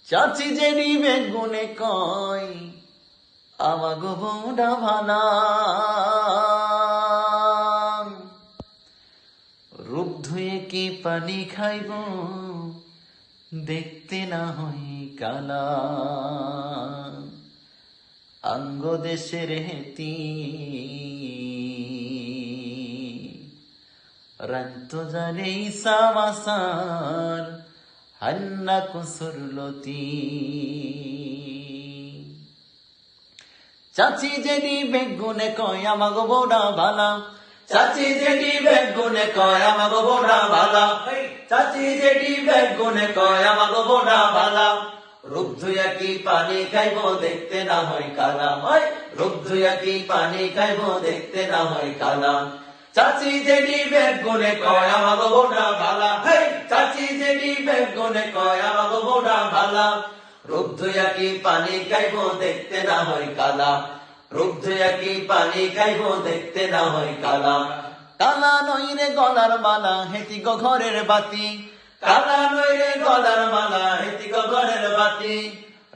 চাচি জেডি বেগুনে কয় আমাগো বউডা ভালা, রূপ ধুয়ে কি পানি খাইব দেখতে না হই কালা, আঙ্গ দেশের হেতি রন্ত জানে ইসামাসার হান্না কুসুরলতি। চাচি জেডি বেগুনে কয় আমাগো বউডা ভালা, চাচি জেডি বেগুনে কয় আমাগো বউডা ভালা, চাচি জেডি বেগুনে কয় আমাগো বউডা ভালা, রূপ ধুইয়া কি পানি খাইব দেখতে না হয় কালা, রূপ ধুইয়া কি পানি খাইব দেখতে না হয় কালা। চাচি জেডি বেগুনে কয় আমাগো বউডা ভালা, চাচি জেডি বেগুনে কয় আমাগো বউডা ভালা, রূপ ধুইয়া কি পানি খাইব দেখতে না হয় কালা, রূপ ধুইয়া কি পানি খাইব দেখতে না হয় কালা। কালা নইরে গলার মালা হেতি গো ঘরের বাতি, কালা নইরে গলার মালা হেতি গো ঘরের বাতি,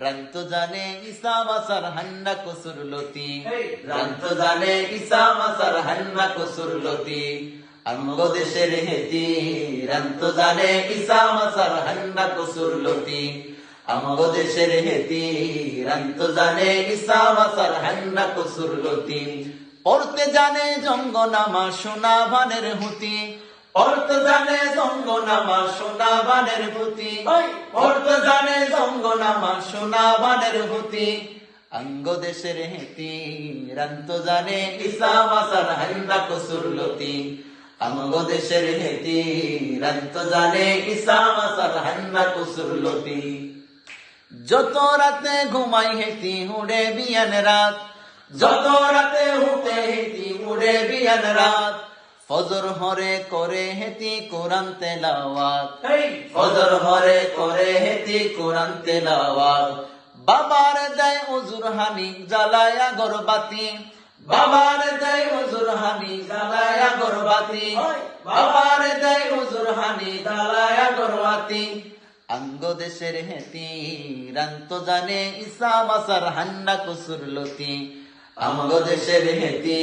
রন্ত জানে ইসামাসার হান্না কুসুরলতি, রন্ত জানে ইসামাসার হান্না কুসুরলতি, আমগো দেশের হেতি রন্ত জানে ইসামাসার হান্না কুসুরলতি, আমগো দেশের হেতি রন্ত জানে ইসামাসার হান্না কুসুরলতি। পড়তে জানে জঙ্গনামা সোনা বানের হুতি, পড়তে জানে জঙ্গনামা সোনা বানের হুতি, পড়তে জানে জঙ্গনামা সোনা বানের হুতি, আঙ্গ দেশের হেতি রন্ত জানে ইসামাসার হান্না কুসুরলতি, আমগো দেশের হেতি রন্ত জানে ইসামাসার হান্না কুসুরলতি। যত রাতে ঘুমাই হেতি উড়ে বিয়ান রাত, যত রাতে হুতে হেতি উড়ে বিয়ান রাত, ফজর হরে করে হেতি কোরআন তেলাওয়াত, ফজর হরে করে হেতি কোরআন তেলাওয়াত, বাবার দেয় ওজুর হানি জ্বালায়া গরবাতি, বাবার দেয় ওজুর হানি জ্বালায়া গরবাতি, বাবার দেয় ওজুর হানি জ্বালায়া গরবাতি, আঙ্গ দেশের হেতি রন্ত জানে ইসামাসার হান্না কুসুরলতি, আঙ্গ দেশের হেতি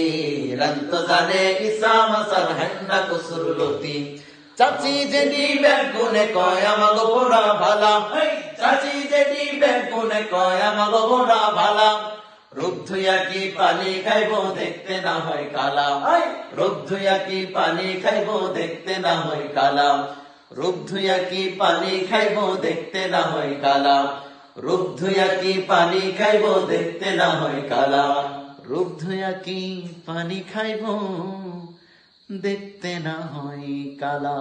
রন্ত জানে ইসামাসার হান্না কুসুরলতি। চাচি জেডি বেগুনে কয় আমাগো বউডা ভালা, চাচি জেডি বেগুনে কয় আমাগো বউডা ভালা, রূপ ধুইয়া কি পানি খাইব দেখতে না হয় কালা, রূপ ধুইয়া কি পানি খাইব দেখতে না হয় কালা, রূপ ধুইয়া কি পানি খাইব দেখতে না হয় কালা, রূপ ধুইয়া কি পানি খাইব দেখতে না হয় কালা, রূপ ধুইয়া কি পানি খাইব দেখতে না হয় কালা।